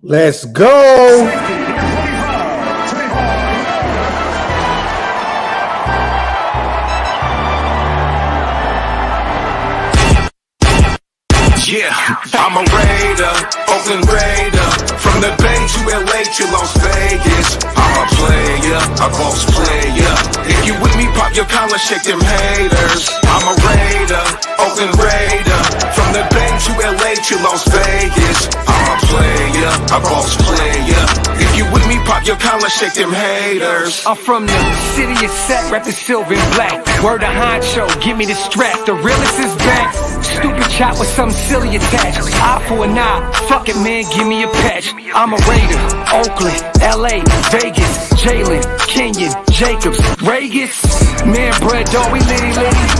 Let's go. Yeah, I'm a Raider, Oakland Raider. From the Bay to LA to Las Vegas. I'm a player, a boss player. If you with me, pop your collar, shake them haters. I'm a Raider, Oakland Raider. From the Bay to LA to Las Vegas. I'm a player, a boss player. If you with me, pop your collar, shake them haters. I'm from the city of set, rapping silver and black. Word of honcho, give me the strap. The realest is back. Stupid chop with some silly attached. Eye for an eye, fuck it man, give me a patch. I'm a Raider, Oakland, LA, Vegas, Jalen, Kenyon, Jacobs, Ragus. Man, bread, dog, we litty.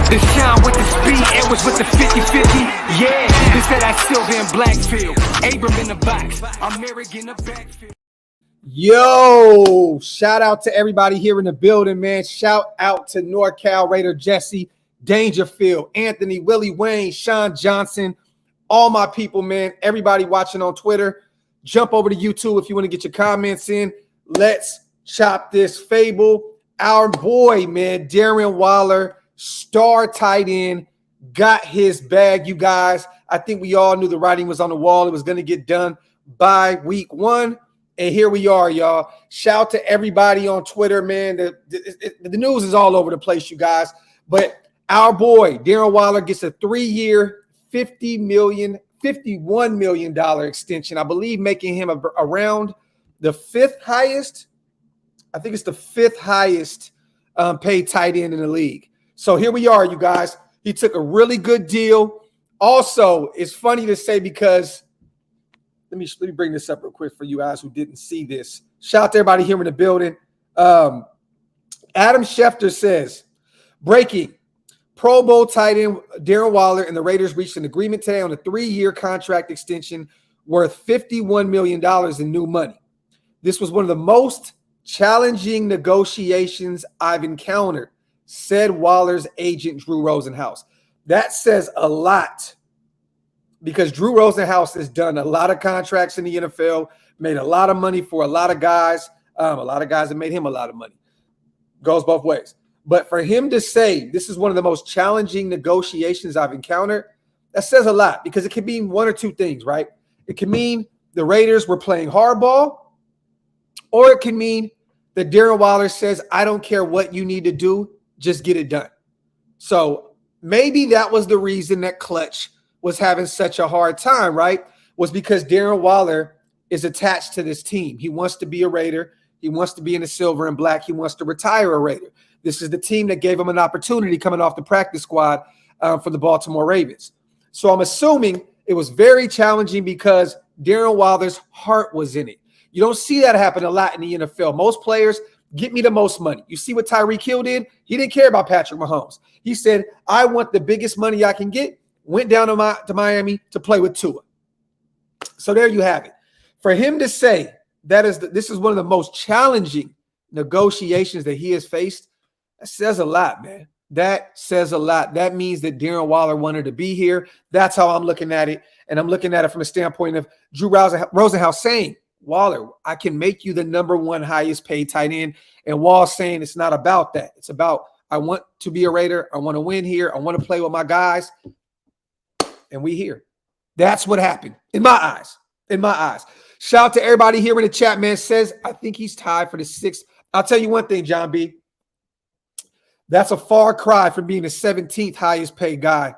The shine with the speed, Edwards with the 50-50. Yeah, this that silver and black field. Abram in the box, I'm Merrick in the backfield. Yo, shout out to everybody here in the building, man. Shout out to NorCal Raider Jesse, Dangerfield, Anthony, Willie Wayne, Sean Johnson, all my people, man. Everybody watching on Twitter, jump over to YouTube if you want to get your comments in. Let's chop this fable. Our boy, man, Darren Waller, star tight end, got his bag, you guys. I think we all knew the writing was on the wall. It was going to get done by week 1. And here we are, y'all. Shout out to everybody on Twitter, man. The news is all over the place, you guys. But our boy, Darren Waller, gets a 3-year, $51 million extension, I believe, making him around the 5th highest. I think it's the 5th highest paid tight end in the league. So here we are, you guys. He took a really good deal. Also, it's funny to say because let me bring this up real quick for you guys who didn't see this. Shout out to everybody here in the building. Adam Schefter says, breaking. Pro Bowl tight end Darren Waller and the Raiders reached an agreement today on a 3-year contract extension worth $51 million in new money. This was one of the most challenging negotiations I've encountered, said Waller's agent, Drew Rosenhaus. That says a lot because Drew Rosenhaus has done a lot of contracts in the NFL, made a lot of money for a lot of guys. A lot of guys have made him a lot of money. Goes both ways. But for him to say this is one of the most challenging negotiations I've encountered, that says a lot because it can mean one or two things, right? It can mean the Raiders were playing hardball, or it can mean that Darren Waller says, I don't care what you need to do, just get it done. So maybe that was the reason that Clutch was having such a hard time, right? Was because Darren Waller is attached to this team. He wants to be a Raider. He wants to be in the silver and black. He wants to retire a Raider. This is the team that gave him an opportunity coming off the practice squad for the Baltimore Ravens. So I'm assuming it was very challenging because Darren Waller's heart was in it. You don't see that happen a lot in the NFL. Most players get me the most money. You see what Tyreek Hill did? He didn't care about Patrick Mahomes. He said, I want the biggest money I can get. Went down to Miami to play with Tua. So there you have it. For him to say this is one of the most challenging negotiations that he has faced, that says a lot, man. That says a lot. That means that Darren Waller wanted to be here. That's how I'm looking at it. And I'm looking at it from a standpoint of Drew Rosenhaus saying, Waller, I can make you the number 1 highest paid tight end. And Wall saying it's not about that. It's about I want to be a Raider. I want to win here. I want to play with my guys. And we here. That's what happened in my eyes. In my eyes. Shout out to everybody here in the chat, man. Says, I think he's tied for the 6th. I'll tell you one thing, John B. That's a far cry from being the 17th highest paid guy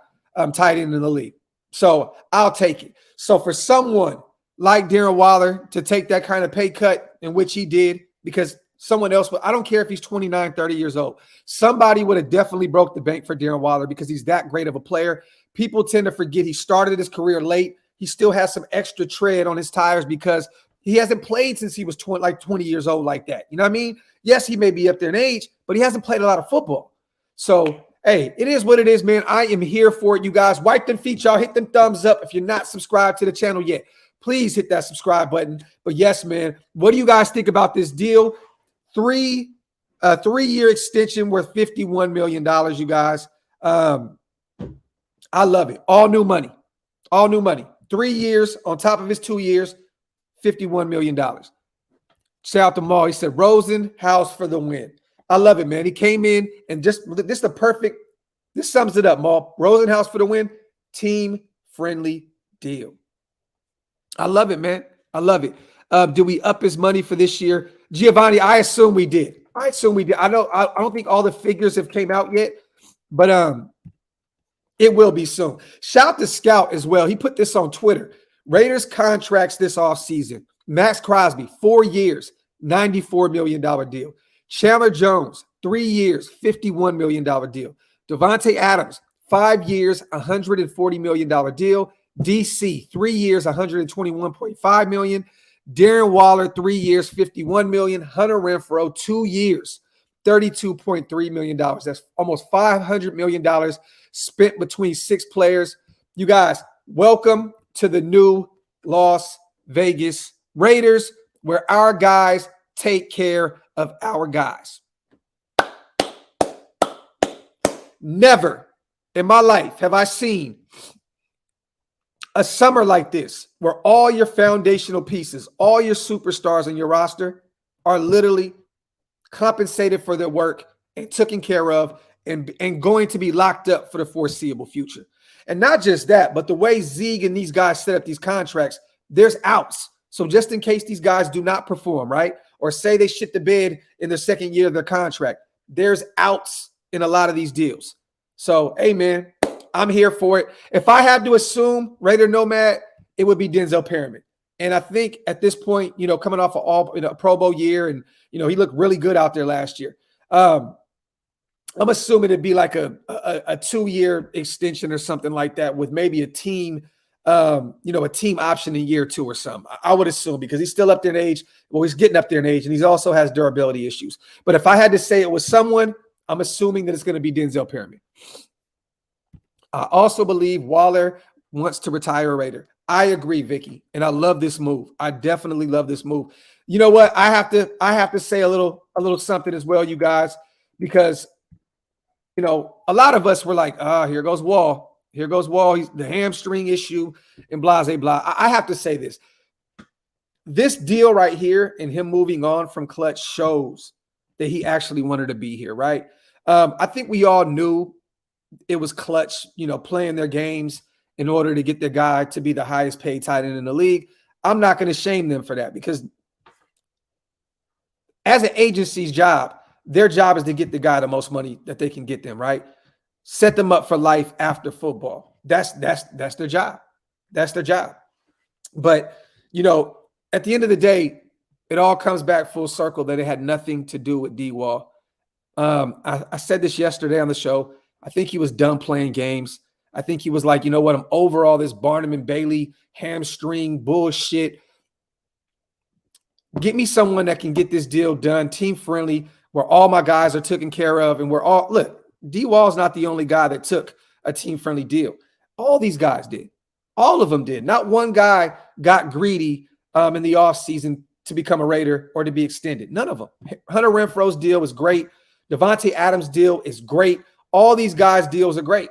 tight end in the league. So I'll take it. So for someone like Darren Waller to take that kind of pay cut in which he did, because someone else, I don't care if he's 29, 30 years old. Somebody would have definitely broke the bank for Darren Waller because he's that great of a player. People tend to forget he started his career late. He still has some extra tread on his tires because he hasn't played since he was 20 years old like that. You know what I mean? Yes, he may be up there in age, but he hasn't played a lot of football. So, hey, it is what it is, man. I am here for it, you guys. Wipe them feet, y'all. Hit them thumbs up. If you're not subscribed to the channel yet, please hit that subscribe button. But yes, man, what do you guys think about this deal? 3-year extension worth $51 million, you guys. I love it. All new money. All new money. 3 years on top of his 2 years, $51 million. Shout out to Maul. He said, Rosen, house for the win. I love it, man. He came in and this sums it up, Maul. Rosen house for the win. Team-friendly deal. I love it, man. I love it. Do we up his money for this year? Giovanni, I assume we did. I don't think all the figures have came out yet, but it will be soon. Shout out to Scout as well. He put this on Twitter. Raiders contracts this offseason. Max Crosby, 4 years, $94 million deal. Chandler Jones, 3 years, $51 million deal. Devontae Adams, 5 years, $140 million deal. DC, 3 years, $121.5 million. Darren Waller, 3 years, $51 million. Hunter Renfrow, 2 years, $32.3 million. That's almost $500 million spent between 6 players. You guys, welcome to the new Las Vegas Raiders, where our guys take care of our guys. Never in my life have I seen a summer like this where all your foundational pieces, all your superstars on your roster are literally compensated for their work and taken care of and going to be locked up for the foreseeable future. And not just that, but the way Zeke and these guys set up these contracts, there's outs. So just in case these guys do not perform, right? Or say they shit the bed in the second year of their contract, there's outs in a lot of these deals. So, hey, man, I'm here for it. If I had to assume Raider Nomad, it would be Denzel Perryman. And I think at this point, coming off of a Pro Bowl year, and, he looked really good out there last year. I'm assuming it'd be like a 2-year extension or something like that with maybe a team option in year 2 or something. I would assume, because he's still up there in age. Well, he's getting up there in age, and he also has durability issues. But if I had to say it was someone, I'm assuming that it's going to be Denzel Perryman. I also believe Waller wants to retire a Raider. I agree, Vicky, and I love this move. I definitely love this move. You know what? I have to say a little something as well, you guys, because a lot of us were like, here goes Wall. Here goes Wall. He's the hamstring issue and blah, blah, blah. I have to say this. This deal right here and him moving on from Clutch shows that he actually wanted to be here, right? I think we all knew it was Clutch, playing their games in order to get their guy to be the highest paid tight end in the league. I'm not going to shame them for that, because as an agency's job, their job is to get the guy the most money that they can get them, right? Set them up for life after football. That's their job. That's their job. But, at the end of the day, it all comes back full circle that it had nothing to do with D-Wall. I said this yesterday on the show. I think he was done playing games. I think he was like, you know what? I'm over all this Barnum and Bailey hamstring bullshit. Get me someone that can get this deal done, team-friendly, where all my guys are taken care of, and we're all – look, D-Wall's not the only guy that took a team-friendly deal. All these guys did. All of them did. Not one guy got greedy in the offseason to become a Raider or to be extended. None of them. Hunter Renfro's deal was great. Devontae Adams' deal is great. All these guys' deals are great.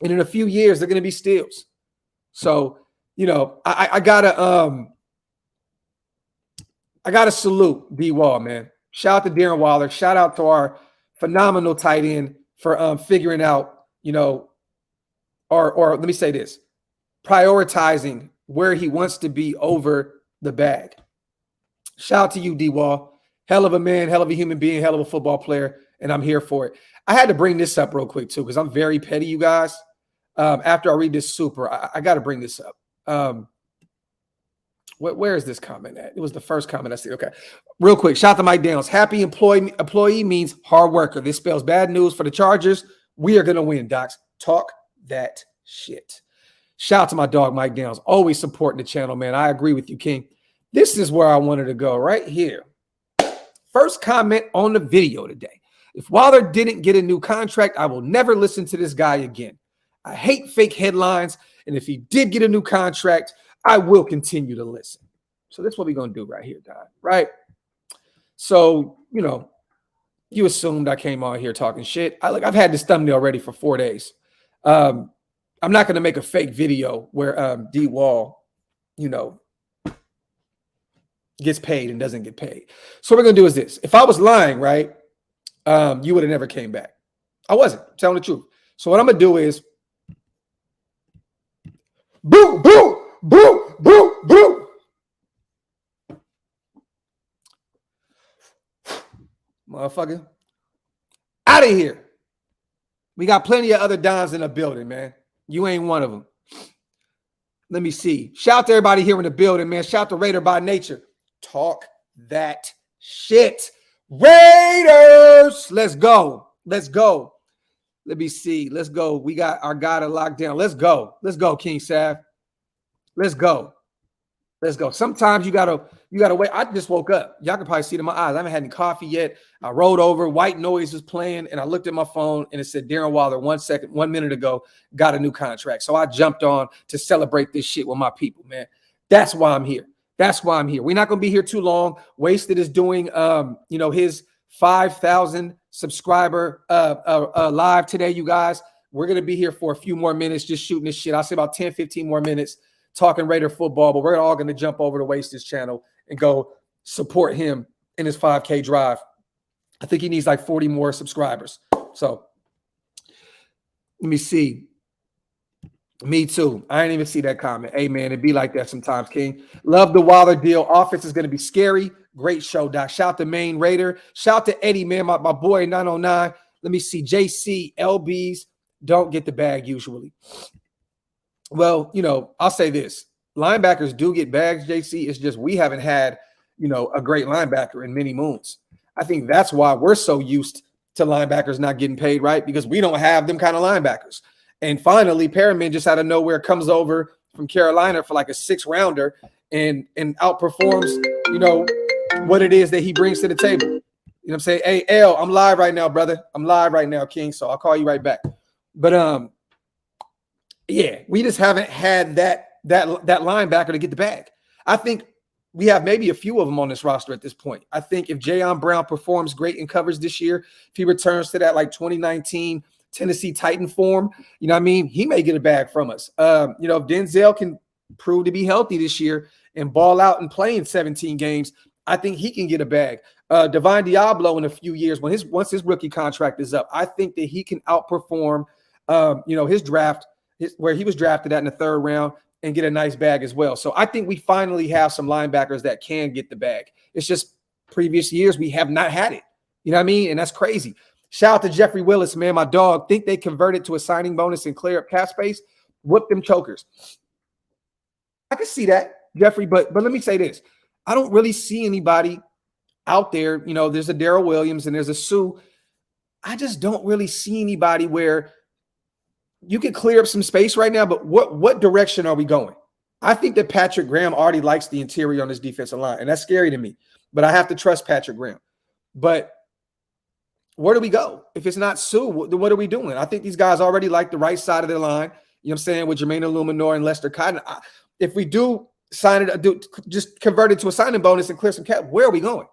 And in a few years, they're going to be steals. So, I gotta salute D-Wall, man. Shout out to Darren Waller. Shout out to our phenomenal tight end for figuring out, or let me say this, prioritizing where he wants to be over the bag. Shout out to you, D-Wall. Hell of a man, hell of a human being, hell of a football player, and I'm here for it. I had to bring this up real quick, too, because I'm very petty, you guys. After I read this super, I got to bring this up. Where is this comment at? It was the first comment I see. Okay. Real quick, shout out to Mike Daniels. Happy employee means hard worker. This spells bad news for the Chargers. We are going to win, Docs. Talk that shit. Shout out to my dog, Mike Daniels. Always supporting the channel, man. I agree with you, King. This is where I wanted to go, right here. First comment on the video today. If Waller didn't get a new contract, I will never listen to this guy again. I hate fake headlines, and if he did get a new contract, I will continue to listen. So that's what we're going to do right here, Don, right? So, you assumed I came on here talking shit. I've had this thumbnail ready for 4 days. I'm not going to make a fake video where D-Wall, gets paid and doesn't get paid. So what we're gonna do is this. If I was lying, right, you would have never came back. I wasn't. I'm telling the truth. So what I'm gonna do is boo, boo, boo, boo, boo. Motherfucker. Out of here. We got plenty of other Dons in the building, man. You ain't one of them. Let me see. Shout out to everybody here in the building, man. Shout out to Raider by Nature. Talk that shit. Raiders. Let's go. Let's go. Let me see. Let's go. We got our guy to lock down. Let's go. Let's go, King Sav. Let's go. Let's go. Sometimes you gotta wait. I just woke up. Y'all can probably see it in my eyes. I haven't had any coffee yet. I rolled over. White noise was playing, and I looked at my phone, and it said Darren Waller 1 minute ago got a new contract. So I jumped on to celebrate this shit with my people, man. That's why I'm here. That's why I'm here. We're not gonna be here too long. Wasted is doing his 5,000 subscriber live today, you guys. We're gonna be here for a few more minutes, just shooting this shit. I'll say about 10, 15 more minutes. Talking Raider football, but we're all going to jump over to Wasted channel and go support him in his 5K drive. I think he needs like 40 more subscribers. So let me see. Me too. I didn't even see that comment. Hey, man, it be like that sometimes, King. Love the Waller deal. Offense is going to be scary. Great show, Doc. Shout out to Main Raider. Shout out to Eddie, man, my boy 909. Let me see. JC, LBs don't get the bag usually. Well, I'll say this. Linebackers do get bags, JC. It's just we haven't had, a great linebacker in many moons. I think that's why we're so used to linebackers not getting paid, right? Because we don't have them kind of linebackers. And finally, Perriman just out of nowhere comes over from Carolina for like a 6-rounder and outperforms, what it is that he brings to the table. You know what I'm saying? Hey, L, I'm live right now, brother. I'm live right now, King. So I'll call you right back. But yeah, we just haven't had that linebacker to get the bag. I think we have maybe a few of them on this roster at this point. I think if Jayon Brown performs great in coverage this year, if he returns to that like 2019 Tennessee Titan form, he may get a bag from us. If Denzel can prove to be healthy this year and ball out and play in 17 games, I think he can get a bag. Divine Diablo in a few years, once his rookie contract is up, I think that he can outperform his draft, where he was drafted at in the 3rd round, and get a nice bag as well. So I think we finally have some linebackers that can get the bag. It's just previous years we have not had it. You know what I mean? And that's crazy. Shout out to Jeffrey Willis, man, my dog. Think they converted to a signing bonus and clear up cap space? Whoop them chokers. I can see that, Jeffrey, but let me say this. I don't really see anybody out there. There's a Darrell Williams and there's a Sue. I just don't really see anybody where you can clear up some space right now, but what direction are we going? I think that Patrick Graham already likes the interior on his defensive line, and that's scary to me. But I have to trust Patrick Graham. But where do we go? If it's not Sue, what are we doing? I think these guys already like the right side of their line, you know what I'm saying, with Jermaine Illuminor and Lester Cotton. If we do sign it, just convert it to a signing bonus and clear some cap, where are we going?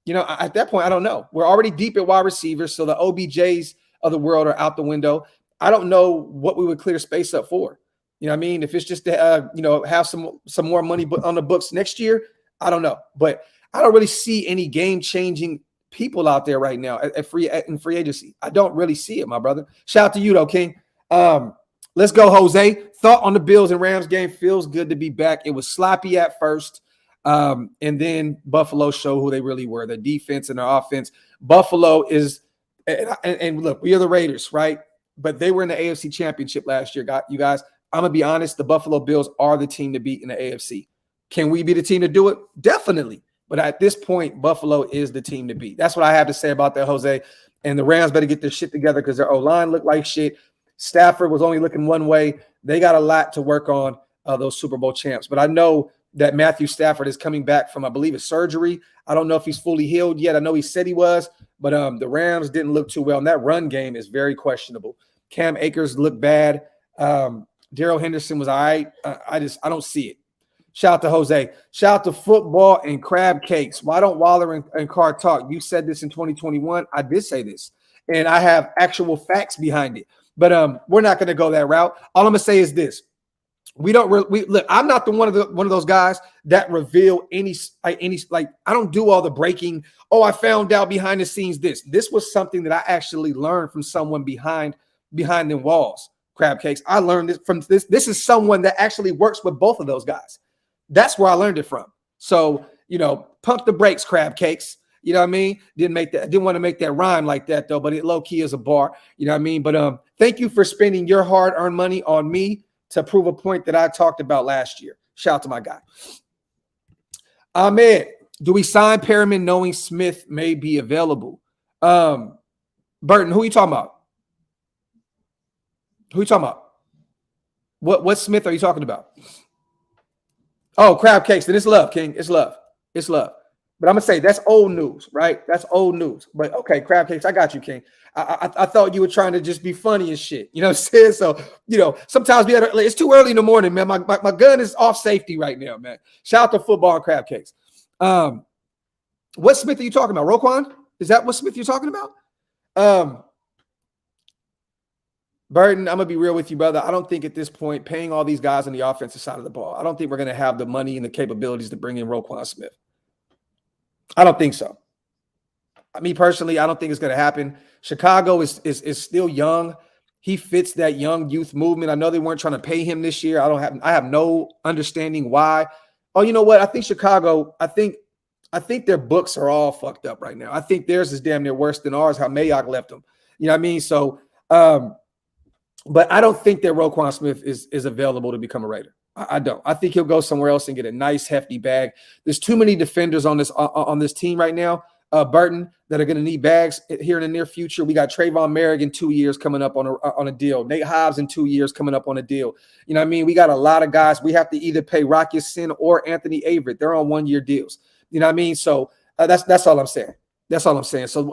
At that point, I don't know. We're already deep at wide receivers, so the OBJs of the world are out the window. I don't know what we would clear space up for. You know what I mean? If it's just to, have some more money on the books next year, I don't know. But I don't really see any game-changing people out there right now in free agency. I don't really see it, my brother. Shout out to you, though, King. Let's go, Jose. Thought on the Bills and Rams game. Feels good to be back. It was sloppy at first, and then Buffalo showed who they really were, the defense and their offense. Buffalo is – and look, we are the Raiders, right? But they were in the AFC Championship last year, you guys. I'm going to be honest. The Buffalo Bills are the team to beat in the AFC. Can we be the team to do it? Definitely. But at this point, Buffalo is the team to beat. That's what I have to say about that, Jose. And the Rams better get their shit together because their O-line looked like shit. Stafford was only looking one way. They got a lot to work on, those Super Bowl champs. But I know that Matthew Stafford is coming back from, I believe, a surgery. I don't know if he's fully healed yet. I know he said he was. But the Rams didn't look too well. And that run game is very questionable. Cam Akers looked bad. Darrell Henderson was all right. I don't see it. Shout out to Jose. Shout out to football and crab cakes. Why don't Waller and Carr talk? You said this in 2021. I did say this. And I have actual facts behind it. But we're not going to go that route. All I'm going to say is this. We don't look. I'm not one of those guys that reveal any like I don't do all the breaking. Oh, I found out behind the scenes this. This was something that I actually learned from someone behind them walls. Crab cakes. I learned this from this. This is someone that actually works with both of those guys. That's where I learned it from. So, pump the brakes, crab cakes. You know what I mean? Didn't want to make that rhyme like that though, but it low key is a bar. You know what I mean? But thank you for spending your hard-earned money on me to prove a point that I talked about last year. Shout out to my guy. Ahmed, do we sign Perriman knowing Smith may be available? Burton, who are you talking about? Who are you talking about? What Smith are you talking about? Oh, crab cakes. Then it's love, King. It's love. It's love. But I'm going to say that's old news, right? That's old news. But okay, crab cakes, I got you, King. I thought you were trying to just be funny and shit. You know what I'm saying? So, sometimes it's too early in the morning, man. My gun is off safety right now, man. Shout out to football and crab cakes. What Smith are you talking about? Roquan? Is that what Smith you're talking about? Burton, I'm going to be real with you, brother. I don't think at this point, paying all these guys on the offensive side of the ball, I don't think we're going to have the money and the capabilities to bring in Roquan Smith. I don't think so. Me personally, I don't think it's going to happen. Chicago is still young. He fits that young youth movement. I know they weren't trying to pay him this year. I have no understanding why. Oh, you know what? I think Chicago, I think their books are all fucked up right now. I think theirs is damn near worse than ours, how Mayock left them. You know what I mean? So, but I don't think that Roquan Smith is available to become a Raider. I don't. I think he'll go somewhere else and get a nice hefty bag. There's too many defenders on this team right now, Burton, that are going to need bags here in the near future. We got Trayvon Merrick in 2 years coming up on a deal. Nate Hobbs in 2 years coming up on a deal. You know what I mean? We got a lot of guys. We have to either pay Rocky Sin or Anthony Averett. They're on 1-year deals. You know what I mean? So that's all I'm saying. That's all I'm saying. So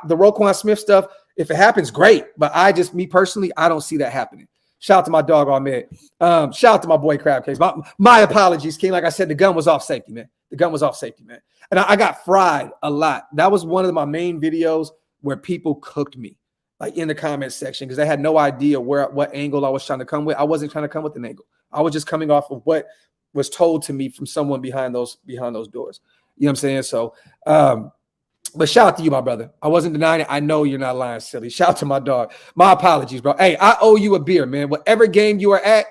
the Roquan Smith stuff, if it happens, great. But me personally, I don't see that happening. Shout out to my dog, Ahmed. Shout out to my boy, Crab Cakes. My apologies, King. Like I said, the gun was off safety, man. The gun was off safety, man. And I got fried a lot. That was one of my main videos where people cooked me, like in the comment section, because they had no idea what angle I was trying to come with. I wasn't trying to come with an angle. I was just coming off of what was told to me from someone behind those doors. You know what I'm saying? So, but shout out to you, my brother. I wasn't denying it. I know you're not lying, silly. Shout out to my dog. My apologies, bro. Hey, I owe you a beer, man. Whatever game you are at,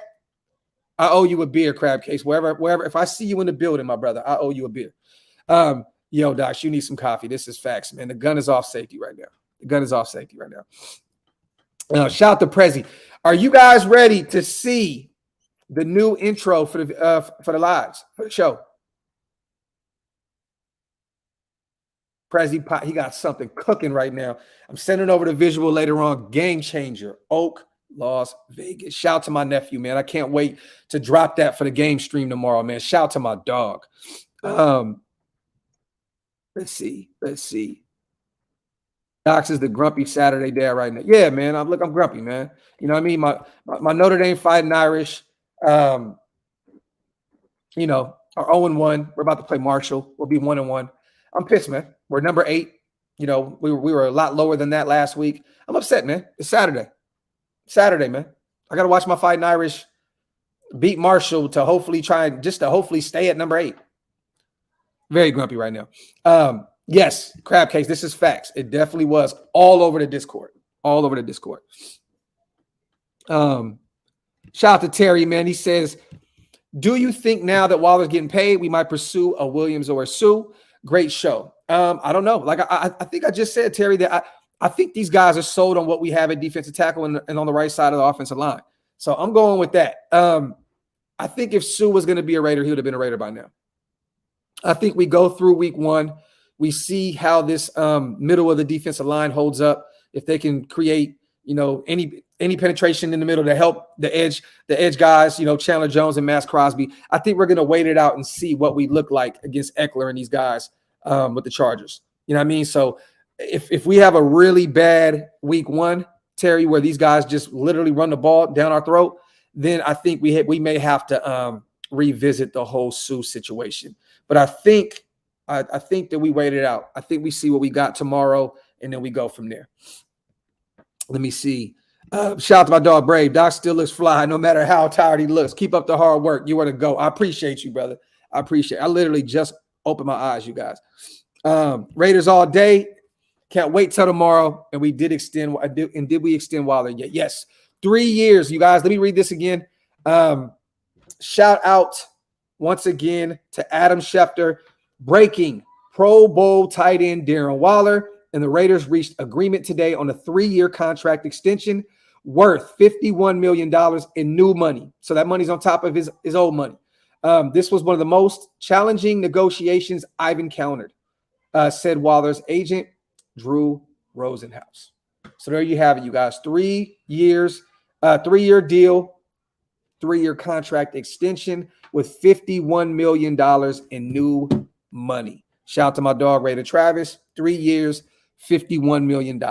I owe you a beer, Crab Case. Wherever. If I see you in the building, my brother, I owe you a beer. Yo, Docs, you need some coffee. This is facts, man. The gun is off safety right now. The gun is off safety right now. Shout out to Prezi. Are you guys ready to see the new intro for the lives, for the show? Prezi, he got something cooking right now. I'm sending over the visual later on. Game changer, Oaklovesvegas. Shout out to my nephew, man. I can't wait to drop that for the game stream tomorrow, man. Shout out to my dog. Let's see. Docs is the grumpy Saturday dad right now. Yeah, man. I'm grumpy, man. You know what I mean? My Notre Dame Fighting Irish. Are 0-1. We're about to play Marshall. We'll be 1-1. I'm pissed, man. We're number 8. We were a lot lower than that last week. I'm upset, man. It's Saturday, man. I got to watch my Fighting Irish beat Marshall to hopefully stay at number 8. Very grumpy right now. Yes, Crab Cakes. This is facts. It definitely was all over the Discord. Shout out to Terry, man. He says, do you think now that Waller's getting paid, we might pursue a Williams or a Sue? Great show. I don't know. Like I think I just said, Terry, that I think these guys are sold on what we have at defensive tackle and on the right side of the offensive line. So I'm going with that. I think if Sue was going to be a Raider, he would have been a Raider by now. I think we go through week 1. We see how this middle of the defensive line holds up. If they can create, any penetration in the middle to help the edge guys, Chandler Jones and Max Crosby. I think we're going to wait it out and see what we look like against Eckler and these guys with the Chargers. You know what I mean? So if we have a really bad week 1, Terry, where these guys just literally run the ball down our throat, then I think we may have to revisit the whole Sue situation. But I think that we wait it out. I think we see what we got tomorrow, and then we go from there. Let me see. Shout out to my dog Brave. Doc still looks fly no matter how tired he looks. Keep up the hard work. You are to go. I appreciate you, brother. I appreciate it. I literally just opened my eyes, you guys. Raiders all day. Can't wait till tomorrow. And we did extend. And did we extend Wilder yet? Yes. 3 years, you guys. Let me read this again. Shout out once again to Adam Schefter. Breaking Pro Bowl tight end Darren Waller and the Raiders reached agreement today on a 3-year contract extension worth $51 million in new money. So that money's on top of his old money. This was one of the most challenging negotiations I've encountered, said Waller's agent, Drew Rosenhaus. So there you have it, you guys. 3 years, 3-year deal, 3-year contract extension with $51 million in new money. Shout out to my dog, Raider Travis. 3 years, $51 million.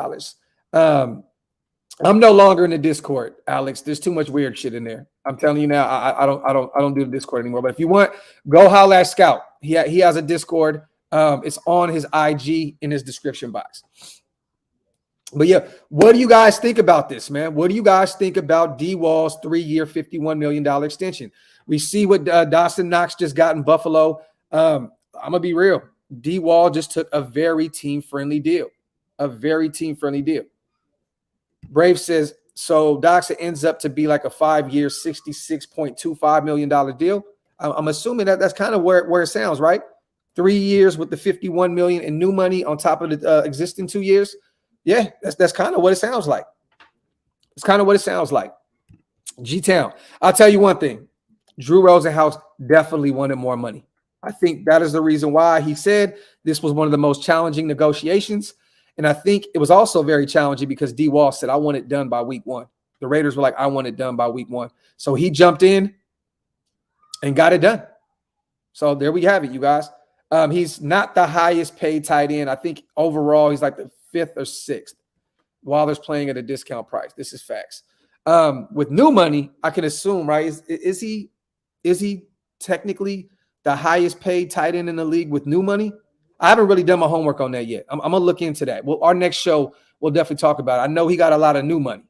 I'm no longer in the Discord, Alex. There's too much weird shit in there. I'm telling you now, I don't do the Discord anymore. But if you want, go holler at Scout. He has a Discord. It's on his IG in his description box. But yeah, what do you guys think about this, man? What do you guys think about D Wall's 3-year, $51 million extension? We see what Dawson Knox just got in Buffalo. I'm gonna be real. D Wall just took a very team-friendly deal. A very team-friendly deal. Brave says, so DOX ends up to be like a 5-year, $66.25 million deal. I'm assuming that's kind of where it sounds, right? 3 years with the $51 million in new money on top of the existing 2 years. Yeah, that's kind of what it sounds like. It's kind of what it sounds like. G-Town. I'll tell you one thing. Drew Rosenhaus definitely wanted more money. I think that is the reason why he said this was one of the most challenging negotiations. And I think it was also very challenging because D. Wall said, I want it done by week 1. The Raiders were like, I want it done by week 1. So he jumped in and got it done. So there we have it, you guys. He's not the highest paid tight end. I think overall he's like the 5th or 6th. Wilder's playing at a discount price. This is facts. With new money, I can assume, right? Is he technically the highest paid tight end in the league with new money? I haven't really done my homework on that yet. I'm going to look into that. Well, our next show, we'll definitely talk about it. I know he got a lot of new money.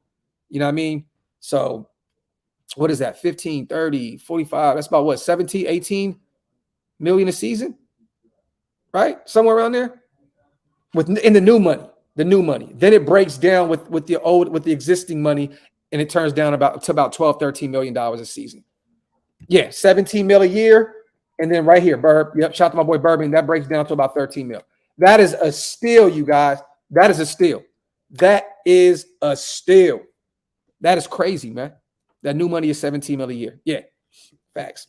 You know what I mean? So what is that? 15, 30, 45. That's about what? 17, 18 million a season? Right? Somewhere around there? In the new money. The new money. Then it breaks down with the existing money, and it turns down to about 12, 13 million dollars a season. Yeah, 17 mil a year. And then right here, Burb. Yep, shout out to my boy Bourbon. That breaks down to about 13 mil. That is a steal, you guys. That is a steal. That is a steal. That is crazy, man. That new money is 17 mil a year. Yeah, facts.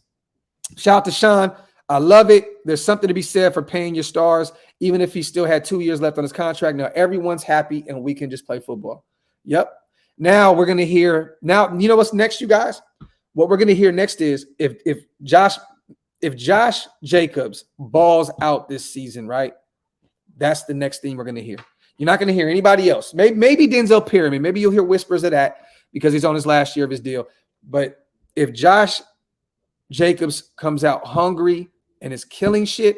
Shout out to Sean. I love it. There's something to be said for paying your stars, even if he still had 2 years left on his contract. Now everyone's happy, and we can just play football. Yep. Now we're going to hear. Now, you know what's next, you guys? What we're going to hear next is if Josh Jacobs balls out this season, right? That's the next thing we're going to hear. You're not going to hear anybody else. Maybe Denzel Perryman. Maybe you'll hear whispers of that because he's on his last year of his deal. But if Josh Jacobs comes out hungry and is killing shit,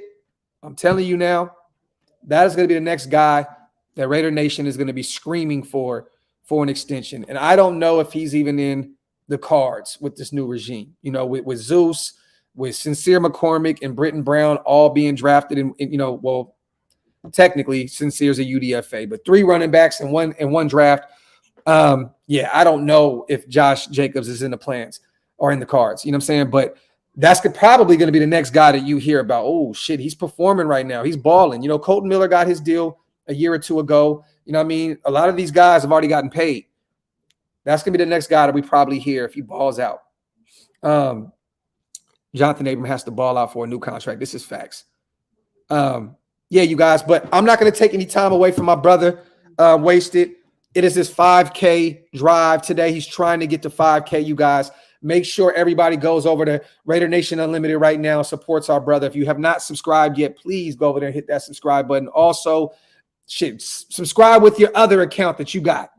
I'm telling you now, that is going to be the next guy that Raider Nation is going to be screaming for an extension. And I don't know if he's even in the cards with this new regime. You know, with Zeus, with Sincere McCormick and Britton Brown all being drafted in technically Sincere's a UDFA, but 3 running backs and one draft. Yeah, I don't know if Josh Jacobs is in the plans or in the cards. You know what I'm saying? But that's probably going to be the next guy that you hear about. Oh, shit, he's performing right now. He's balling. You know, Colton Miller got his deal a year or 2 ago. You know what I mean? A lot of these guys have already gotten paid. That's going to be the next guy that we probably hear if he balls out. Jonathan Abram has to ball out for a new contract. This is facts. Yeah, you guys, but I'm not going to take any time away from my brother. Wasted. It is his 5K drive today. He's trying to get to 5K, you guys. Make sure everybody goes over to Raider Nation Unlimited right now, supports our brother. If you have not subscribed yet, please go over there and hit that subscribe button. Also, subscribe with your other account that you got.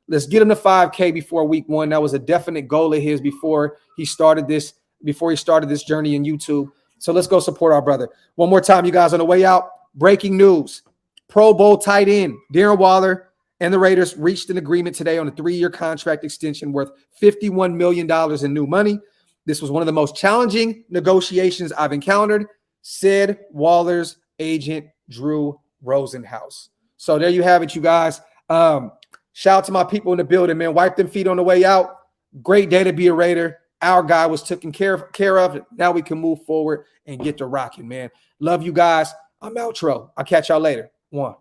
Let's get him to 5K before week 1. That was a definite goal of his before he started this journey in YouTube. So let's go support our brother. One more time, you guys, on the way out. Breaking news. Pro Bowl tight end Darren Waller and the Raiders reached an agreement today on a 3-year contract extension worth $51 million in new money. This was one of the most challenging negotiations I've encountered, said Waller's agent, Drew Rosenhaus. So there you have it, you guys. Shout out to my people in the building, man. Wipe them feet on the way out. Great day to be a Raider. Our guy was taken care of. Now we can move forward and get to rocking, man. Love you guys. I'm outro. I'll catch y'all later. One.